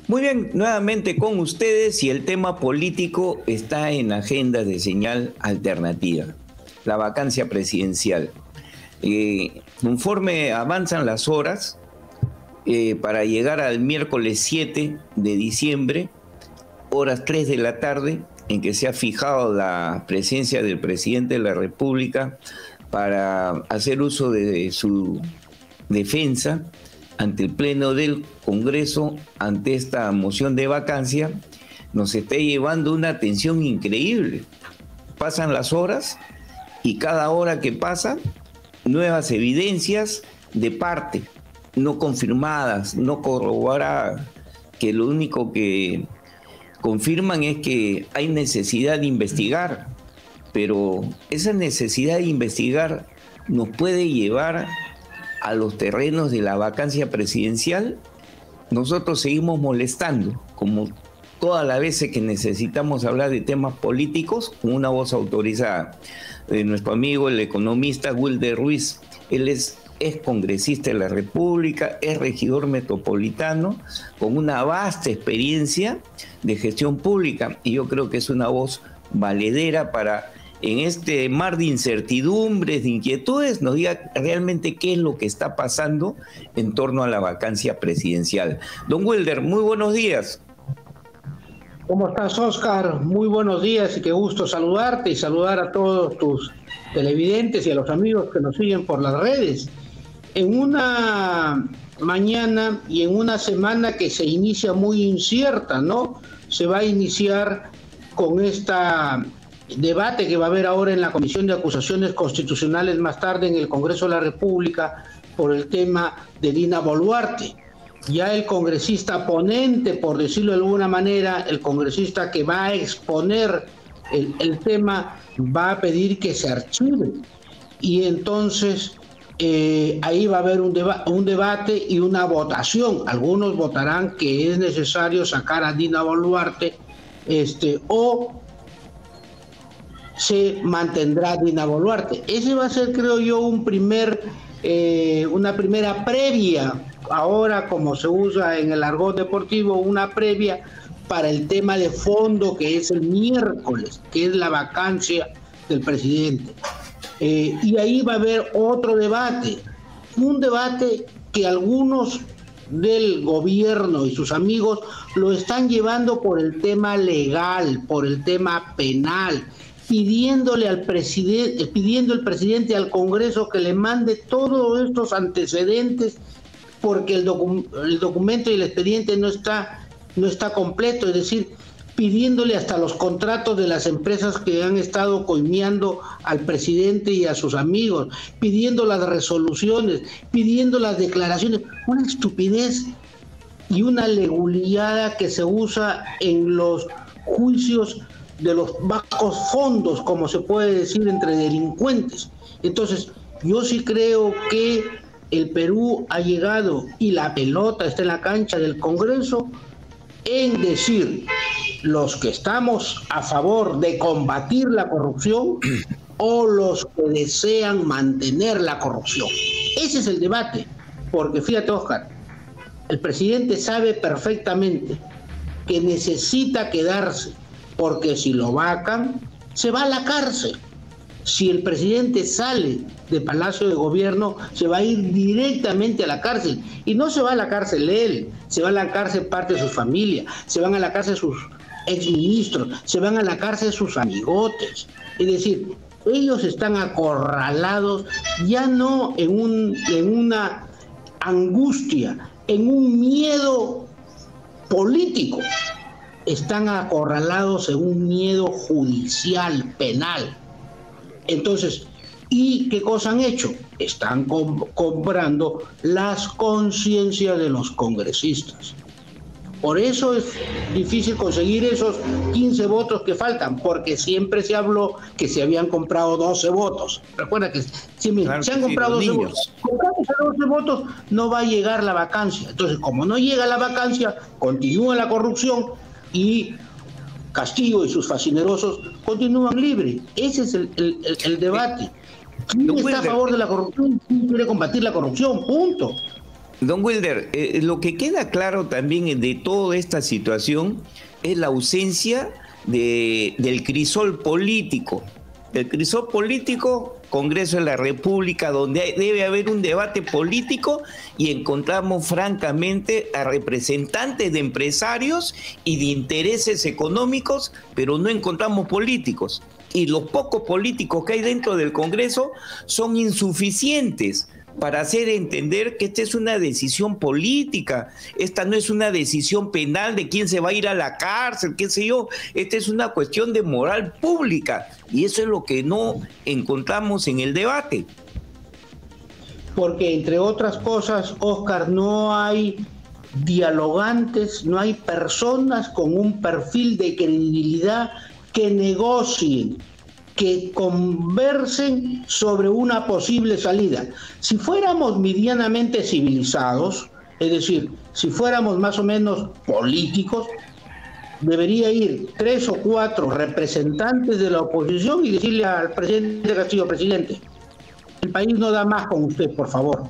Muy bien, nuevamente con ustedes y el tema político está en la agenda de Señal Alternativa, la vacancia presidencial. Conforme avanzan las horas, para llegar al miércoles 7 de diciembre, horas 3 de la tarde, en que se ha fijado la presencia del presidente de la República para hacer uso de su defensa ante el Pleno del Congreso, ante esta moción de vacancia, nos está llevando una tensión increíble. Pasan las horas y cada hora que pasa, nuevas evidencias de parte, no confirmadas, no corroboradas, que lo único que confirman es que hay necesidad de investigar, pero esa necesidad de investigar nos puede llevar a los terrenos de la vacancia presidencial. Nosotros seguimos molestando, como todas las veces que necesitamos hablar de temas políticos, con una voz autorizada. Nuestro amigo, el economista Wilder Ruiz, él es congresista de la República, es regidor metropolitano, con una vasta experiencia de gestión pública, y yo creo que es una voz valedera para, en este mar de incertidumbres, de inquietudes, nos diga realmente qué es lo que está pasando en torno a la vacancia presidencial. Don Wilder, muy buenos días. ¿Cómo estás, Oscar? Muy buenos días y qué gusto saludarte y saludar a todos tus televidentes y a los amigos que nos siguen por las redes. En una mañana y en una semana que se inicia muy incierta, ¿no? Se va a iniciar con esta debate que va a haber ahora en la Comisión de Acusaciones Constitucionales, más tarde en el Congreso de la República, por el tema de Dina Boluarte. Ya el congresista ponente, por decirlo de alguna manera, el congresista que va a exponer el tema, va a pedir que se archive. Y entonces ahí va a haber un debate y una votación. Algunos votarán que es necesario sacar a Dina Boluarte, o se mantendrá Dina Boluarte. Ese va a ser, creo yo, una primera previa, ahora como se usa en el argot deportivo, una previa para el tema de fondo, que es el miércoles, que es la vacancia del presidente. Y ahí va a haber otro debate, un debate que algunos del gobierno y sus amigos lo están llevando por el tema legal, por el tema penal, pidiendo el presidente al Congreso que le mande todos estos antecedentes, porque el documento y el expediente no está completo, es decir, pidiéndole hasta los contratos de las empresas que han estado coimeando al presidente y a sus amigos, pidiendo las resoluciones, pidiendo las declaraciones. Una estupidez y una leguleada que se usa en los juicios de los bajos fondos, como se puede decir, entre delincuentes. Entonces, yo sí creo que el Perú ha llegado, y la pelota está en la cancha del Congreso, en decir los que estamos a favor de combatir la corrupción o los que desean mantener la corrupción. Ese es el debate, porque fíjate, Oscar, el presidente sabe perfectamente que necesita quedarse, porque si lo vacan, se va a la cárcel. Si el presidente sale del Palacio de Gobierno, se va a ir directamente a la cárcel. Y no se va a la cárcel él, se va a la cárcel parte de su familia, se van a la cárcel sus exministros, se van a la cárcel sus amigotes. Es decir, ellos están acorralados ya no en una angustia, en un miedo político. Están acorralados en un miedo judicial, penal. Entonces, ¿y qué cosa han hecho? Están comprando las conciencias de los congresistas. Por eso es difícil conseguir esos 15 votos que faltan, porque siempre se habló que se habían comprado 12 votos. Recuerda que se han comprado 12 votos. Con esos 12 votos no va a llegar la vacancia. Entonces, como no llega la vacancia, continúa la corrupción y Castillo y sus fascinerosos continúan libres. Ese es el debate. ¿Quién está a favor de la corrupción? ¿Quién quiere combatir la corrupción? Punto. Don Wilder, lo que queda claro también de toda esta situación es la ausencia del crisol político. El crisol político, Congreso de la República, donde debe haber un debate político, y encontramos francamente a representantes de empresarios y de intereses económicos, pero no encontramos políticos. Y los pocos políticos que hay dentro del Congreso son insuficientes para hacer entender que esta es una decisión política, esta no es una decisión penal de quién se va a ir a la cárcel, qué sé yo, esta es una cuestión de moral pública, y eso es lo que no encontramos en el debate. Porque, entre otras cosas, Óscar, no hay dialogantes, no hay personas con un perfil de credibilidad que negocien, que conversen sobre una posible salida. Si fuéramos medianamente civilizados, es decir, si fuéramos más o menos políticos, debería ir 3 o 4 representantes de la oposición y decirle al presidente Castillo: presidente, el país no da más con usted, por favor.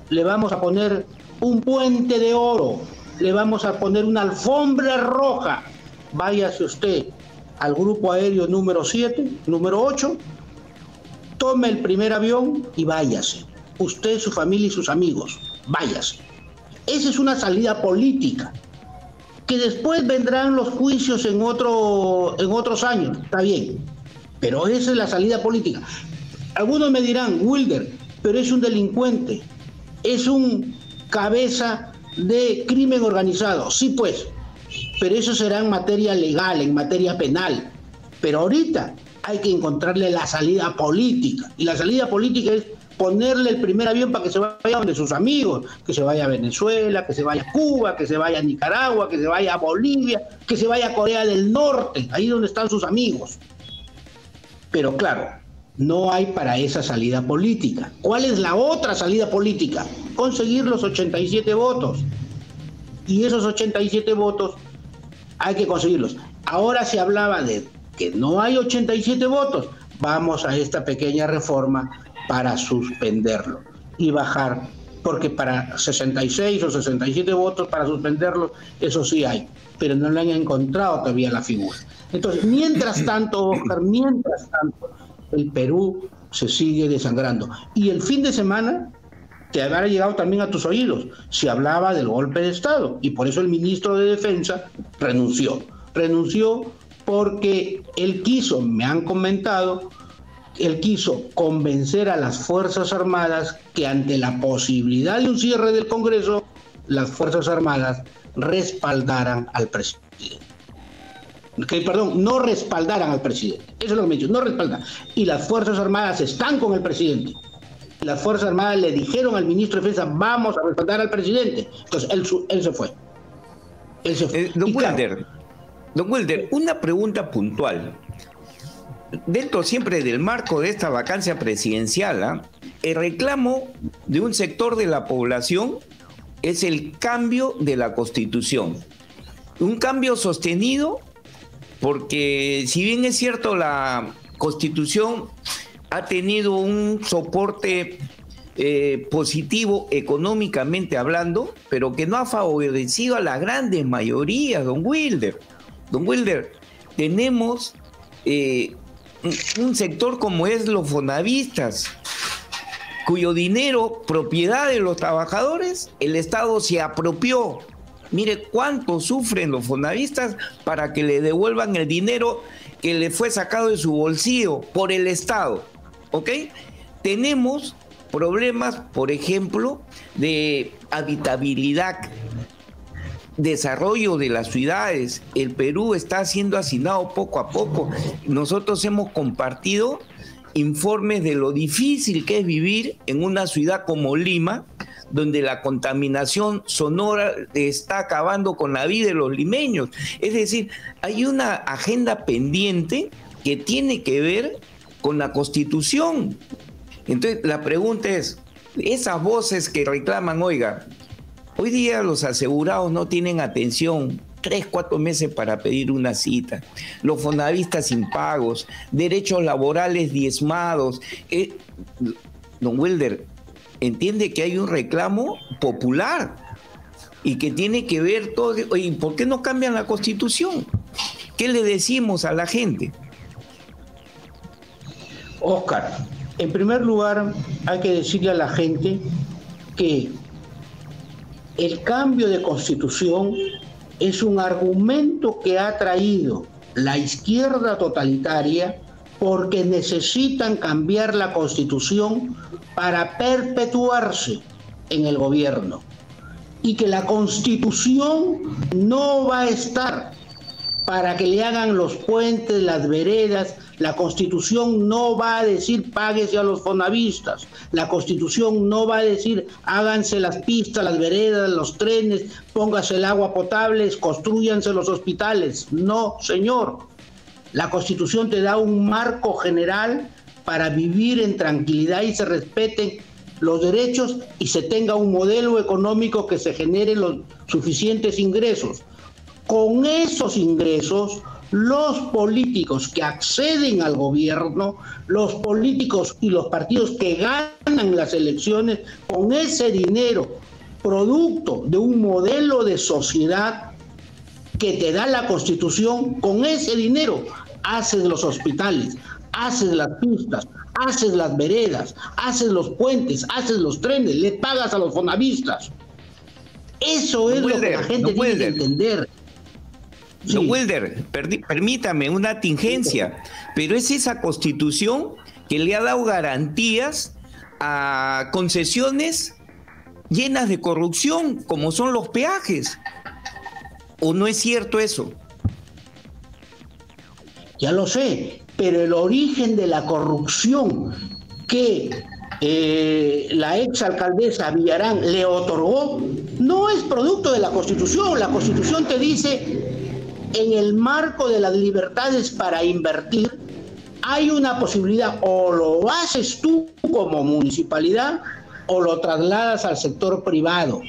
Le vamos a poner un puente de oro, le vamos a poner una alfombra roja. Váyase usted al grupo aéreo número 7, número 8, tome el primer avión y váyase. Usted, su familia y sus amigos, váyase. Esa es una salida política. Que después vendrán los juicios en otros años, está bien, pero esa es la salida política. Algunos me dirán: Wilder, pero es un delincuente, es un cabeza de crimen organizado. Sí, pues, pero eso será en materia legal, en materia penal. Pero ahorita hay que encontrarle la salida política. Y la salida política es ponerle el primer avión para que se vaya donde sus amigos, que se vaya a Venezuela, que se vaya a Cuba, que se vaya a Nicaragua, que se vaya a Bolivia, que se vaya a Corea del Norte, ahí donde están sus amigos. Pero claro, no hay para esa salida política. ¿Cuál es la otra salida política? Conseguir los 87 votos. Y esos 87 votos hay que conseguirlos. Ahora se hablaba de que no hay 87 votos. Vamos a esta pequeña reforma para suspenderlo y bajar, porque para 66 o 67 votos para suspenderlo, eso sí hay, pero no le han encontrado todavía la figura. Entonces, mientras tanto, Óscar, el Perú se sigue desangrando. Y el fin de semana te habrá llegado también a tus oídos, se hablaba del golpe de Estado, y por eso el ministro de Defensa renunció porque él quiso, me han comentado, él quiso convencer a las Fuerzas Armadas que ante la posibilidad de un cierre del Congreso, las Fuerzas Armadas respaldaran al presidente. No respaldaran al presidente, eso es lo que me he dicho, no respaldan. Y las Fuerzas Armadas están con el presidente. Las Fuerzas Armadas le dijeron al ministro de Defensa: vamos a respaldar al presidente. Entonces él se fue. Don Wilder, una pregunta puntual. Dentro siempre del marco de esta vacancia presidencial, el reclamo de un sector de la población es el cambio de la Constitución. Un cambio sostenido, porque si bien es cierto la Constitución ha tenido un soporte positivo económicamente hablando, pero que no ha favorecido a las grandes mayorías, don Wilder. Don Wilder, tenemos un sector como es los fonavistas, cuyo dinero, propiedad de los trabajadores, el Estado se apropió. Mire cuánto sufren los fonavistas para que le devuelvan el dinero que le fue sacado de su bolsillo por el Estado, ¿ok? Tenemos problemas, por ejemplo, de habitabilidad, desarrollo de las ciudades. El Perú está siendo hacinado poco a poco. Nosotros hemos compartido informes de lo difícil que es vivir en una ciudad como Lima, donde la contaminación sonora está acabando con la vida de los limeños. Es decir, hay una agenda pendiente que tiene que ver con la Constitución. Entonces, la pregunta es, esas voces que reclaman, oiga, hoy día los asegurados no tienen atención, 3, 4 meses para pedir una cita, los fonavistas impagos, derechos laborales diezmados. Don Wilder, entiende que hay un reclamo popular y que tiene que ver todo. Oye, ¿por qué no cambian la Constitución? ¿Qué le decimos a la gente? Oscar, en primer lugar hay que decirle a la gente que el cambio de Constitución es un argumento que ha traído la izquierda totalitaria porque necesitan cambiar la Constitución para perpetuarse en el gobierno. Y que la Constitución no va a estar para que le hagan los puentes, las veredas. La Constitución no va a decir páguese a los fonavistas. La Constitución no va a decir háganse las pistas, las veredas, los trenes, póngase el agua potable, construyanse los hospitales. No, señor. La Constitución te da un marco general para vivir en tranquilidad y se respeten los derechos y se tenga un modelo económico que se genere los suficientes ingresos. Con esos ingresos, los políticos que acceden al gobierno, los políticos y los partidos que ganan las elecciones, con ese dinero, producto de un modelo de sociedad que te da la Constitución, con ese dinero haces los hospitales, haces las pistas, haces las veredas, haces los puentes, haces los trenes, le pagas a los fonavistas. Eso es lo que la gente tiene que entender. Don Wilder, permítame una tingencia, pero es esa Constitución que le ha dado garantías a concesiones llenas de corrupción, como son los peajes. ¿O no es cierto eso? Ya lo sé, pero el origen de la corrupción que la exalcaldesa Villarán le otorgó no es producto de la Constitución. La Constitución te dice, en el marco de las libertades para invertir, hay una posibilidad, o lo haces tú como municipalidad o lo trasladas al sector privado.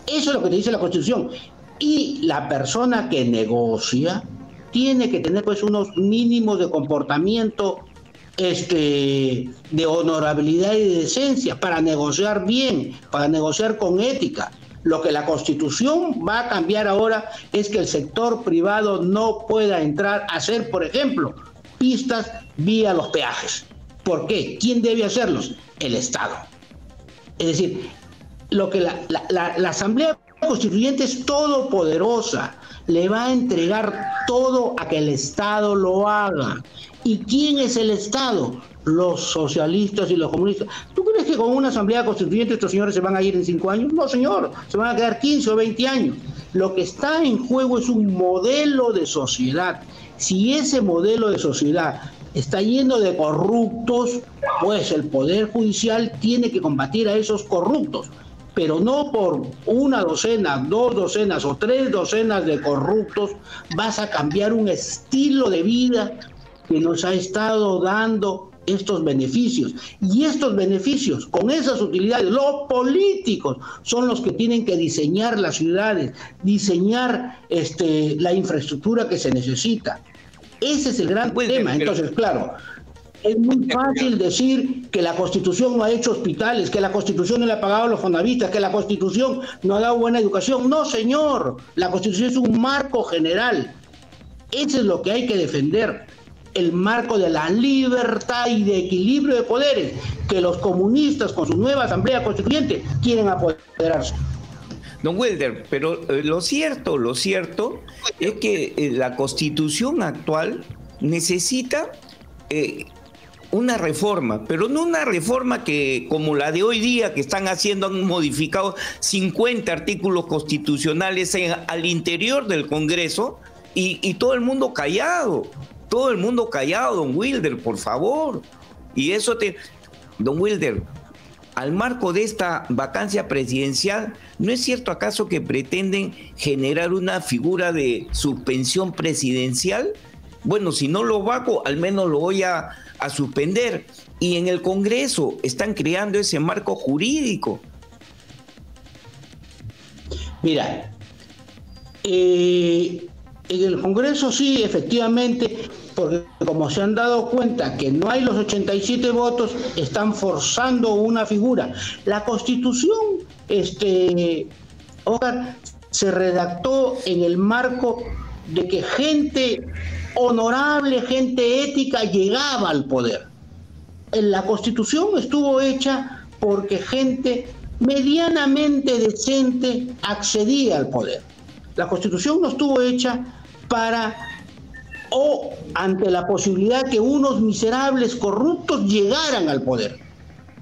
Eso es lo que te dice la Constitución. Y la persona que negocia tiene que tener pues unos mínimos de comportamiento, de honorabilidad y de decencia para negociar bien, para negociar con ética. Lo que la Constitución va a cambiar ahora es que el sector privado no pueda entrar a hacer, por ejemplo, pistas vía los peajes. ¿Por qué? ¿Quién debe hacerlos? El Estado. Es decir, lo que la Asamblea Constituyente es todopoderosa, le va a entregar todo a que el Estado lo haga. ¿Y quién es el Estado? Los socialistas y los comunistas. ¿Tú crees que con una Asamblea Constituyente estos señores se van a ir en 5 años? No, señor, se van a quedar 15 o 20 años. Lo que está en juego es un modelo de sociedad. Si ese modelo de sociedad está lleno de corruptos, pues el Poder Judicial tiene que combatir a esos corruptos, pero no por 1 docena, 2 docenas o 3 docenas de corruptos vas a cambiar un estilo de vida que nos ha estado dando estos beneficios. Y estos beneficios, con esas utilidades, los políticos son los que tienen que diseñar las ciudades, diseñar la infraestructura que se necesita. Ese es el gran tema. Entonces, claro, es muy fácil decir que la Constitución no ha hecho hospitales, que la Constitución no le ha pagado a los fonavistas, que la Constitución no ha dado buena educación. No, señor, la Constitución es un marco general. Eso es lo que hay que defender, el marco de la libertad y de equilibrio de poderes, que los comunistas con su nueva Asamblea Constituyente quieren apoderarse. Don Wilder, pero lo cierto es que la Constitución actual necesita una reforma, pero no una reforma que como la de hoy día que están haciendo, han modificado 50 artículos constitucionales al interior del Congreso y todo el mundo callado, don Wilder, por favor. Y eso don Wilder, al marco de esta vacancia presidencial, ¿no es cierto acaso que pretenden generar una figura de suspensión presidencial? Bueno, si no lo hago, al menos lo voy a suspender. Y en el Congreso están creando ese marco jurídico. Mira, en el Congreso sí, efectivamente, porque como se han dado cuenta que no hay los 87 votos, están forzando una figura. La Constitución, Oscar, se redactó en el marco de que gente honorable, gente ética llegaba al poder. La Constitución estuvo hecha porque gente medianamente decente accedía al poder. La Constitución no estuvo hecha para o ante la posibilidad que unos miserables corruptos llegaran al poder.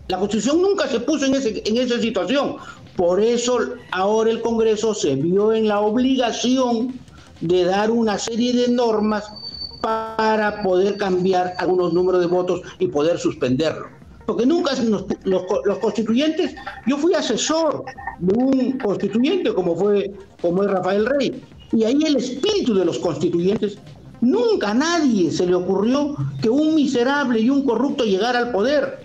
La Constitución nunca se puso en esa situación. Por eso ahora el Congreso se vio en la obligación de dar una serie de normas para poder cambiar algunos números de votos y poder suspenderlo. Porque nunca los constituyentes, yo fui asesor de un constituyente como es Rafael Rey, y ahí el espíritu de los constituyentes, nunca a nadie se le ocurrió que un miserable y un corrupto llegara al poder.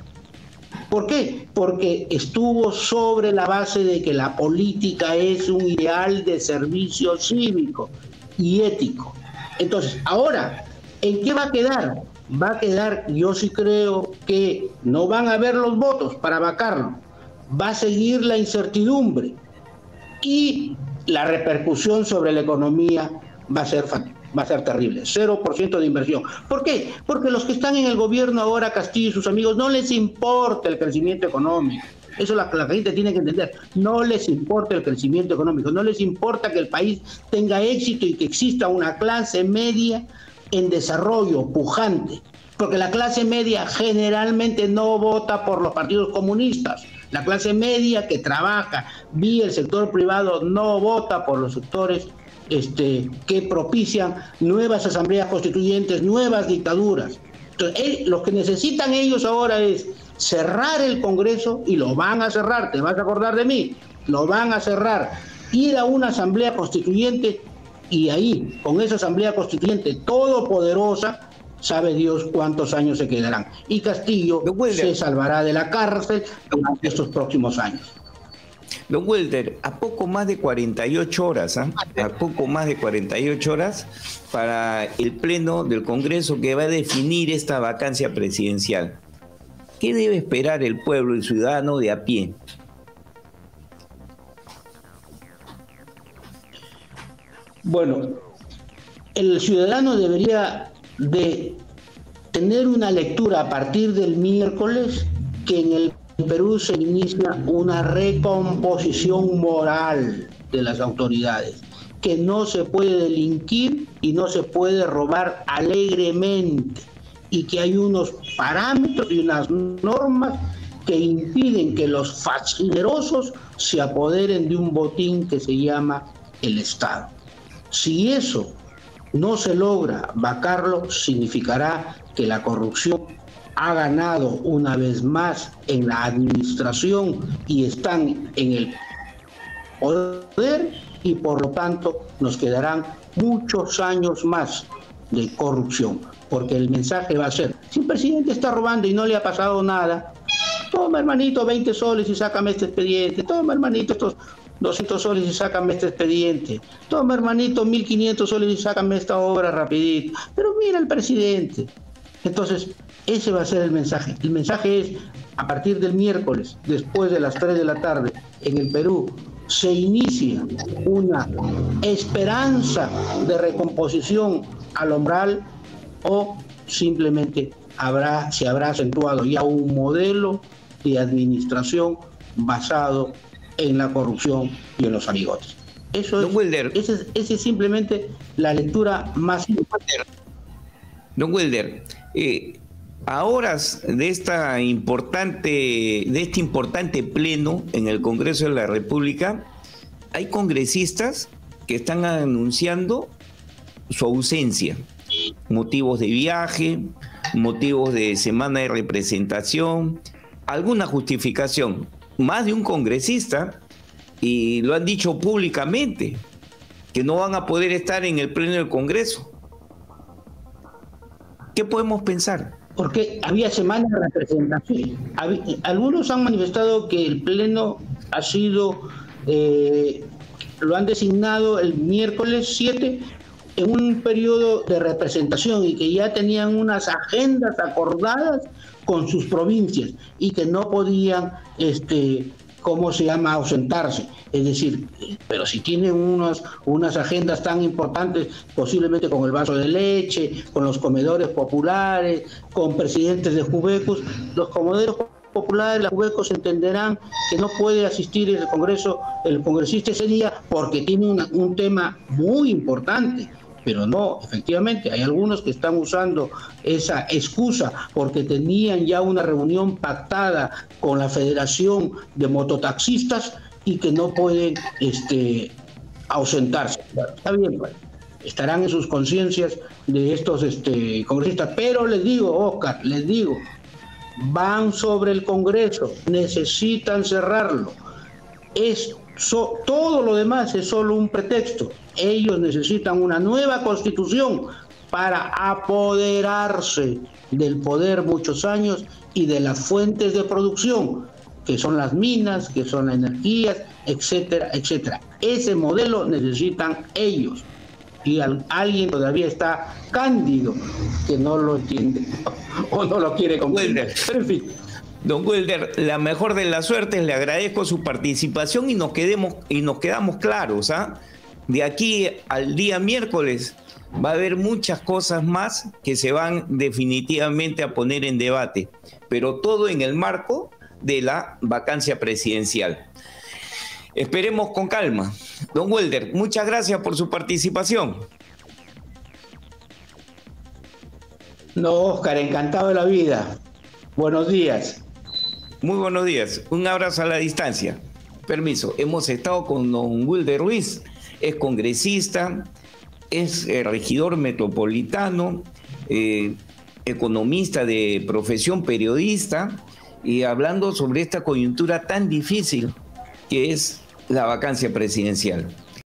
¿Por qué? Porque estuvo sobre la base de que la política es un ideal de servicio cívico y ético. Entonces, ahora, ¿en qué va a quedar? Va a quedar, yo sí creo que no van a haber los votos para vacarlo, va a seguir la incertidumbre y la repercusión sobre la economía va a ser terrible, 0% de inversión. ¿Por qué? Porque los que están en el gobierno ahora, Castillo y sus amigos, no les importa el crecimiento económico. Eso la gente tiene que entender. No les importa el crecimiento económico, no les importa que el país tenga éxito y que exista una clase media en desarrollo, pujante, porque la clase media generalmente no vota por los partidos comunistas. La clase media que trabaja vía el sector privado no vota por los sectores que propician nuevas asambleas constituyentes, nuevas dictaduras. Entonces, lo que necesitan ellos ahora es cerrar el Congreso, y lo van a cerrar, te vas a acordar de mí, lo van a cerrar, ir a una asamblea constituyente, y ahí, con esa asamblea constituyente todopoderosa, sabe Dios cuántos años se quedarán. Y Castillo se salvará de la cárcel en estos próximos años. Don Welder, a poco más de 48 horas, a poco más de 48 horas para el pleno del Congreso que va a definir esta vacancia presidencial. ¿Qué debe esperar el pueblo, el ciudadano de a pie? Bueno, el ciudadano debería de tener una lectura a partir del miércoles, que en el Perú se inicia una recomposición moral de las autoridades, que no se puede delinquir y no se puede robar alegremente, y que hay unos parámetros y unas normas que impiden que los facinerosos se apoderen de un botín que se llama el Estado. Si eso no se logra vacarlo, significará que la corrupción ha ganado una vez más en la administración y están en el poder, y por lo tanto nos quedarán muchos años más de corrupción, porque el mensaje va a ser: si el presidente está robando y no le ha pasado nada, toma hermanito 20 soles y sácame este expediente, toma hermanito estos 200 soles y sácame este expediente, toma hermanito 1500 soles y sácame esta obra rapidito, pero mira el presidente. Entonces, ese va a ser el mensaje. El mensaje es: a partir del miércoles, después de las 3 de la tarde, en el Perú, se inicia una esperanza de recomposición al umbral, o simplemente se habrá acentuado ya un modelo de administración basado en la corrupción y en los amigotes. Eso es, esa es simplemente la lectura más importante. Don Welder, a horas de este importante pleno en el Congreso de la República, hay congresistas que están anunciando su ausencia, motivos de viaje, motivos de semana de representación, alguna justificación. Más de un congresista, y lo han dicho públicamente, que no van a poder estar en el pleno del Congreso. ¿Qué podemos pensar? Porque había semana de representación. Algunos han manifestado que el pleno ha sido, lo han designado el miércoles 7 en un periodo de representación y que ya tenían unas agendas acordadas con sus provincias y que no podían, ¿cómo se llama?, ausentarse. Es decir, pero si tienen unas agendas tan importantes, posiblemente con el vaso de leche, con los comedores populares, con presidentes de Juvecos, los comedores populares, las Juvecos entenderán que no puede asistir el Congreso, el congresista ese día porque tiene un tema muy importante. Pero no, efectivamente, hay algunos que están usando esa excusa porque tenían ya una reunión pactada con la Federación de Mototaxistas y que no pueden ausentarse. Bueno, está bien, pues, estarán en sus conciencias de estos congresistas, pero les digo, Oscar, les digo, van sobre el Congreso, necesitan cerrarlo. Todo lo demás es solo un pretexto. Ellos necesitan una nueva constitución para apoderarse del poder muchos años y de las fuentes de producción, que son las minas, que son las energías, etcétera, etcétera. Ese modelo necesitan ellos. Y alguien todavía está cándido que no lo entiende o no lo quiere comprender. Pero en fin. Don Wilder, la mejor de las suertes, le agradezco su participación y nos quedamos claros, ¿ah? De aquí al día miércoles va a haber muchas cosas más que se van definitivamente a poner en debate, pero todo en el marco de la vacancia presidencial. Esperemos con calma. Don Wilder, muchas gracias por su participación. No, Oscar, encantado de la vida. Buenos días. Muy buenos días. Un abrazo a la distancia. Permiso. Hemos estado con don Wilder Ruiz, es congresista, es regidor metropolitano, economista de profesión, periodista, y hablando sobre esta coyuntura tan difícil que es la vacancia presidencial.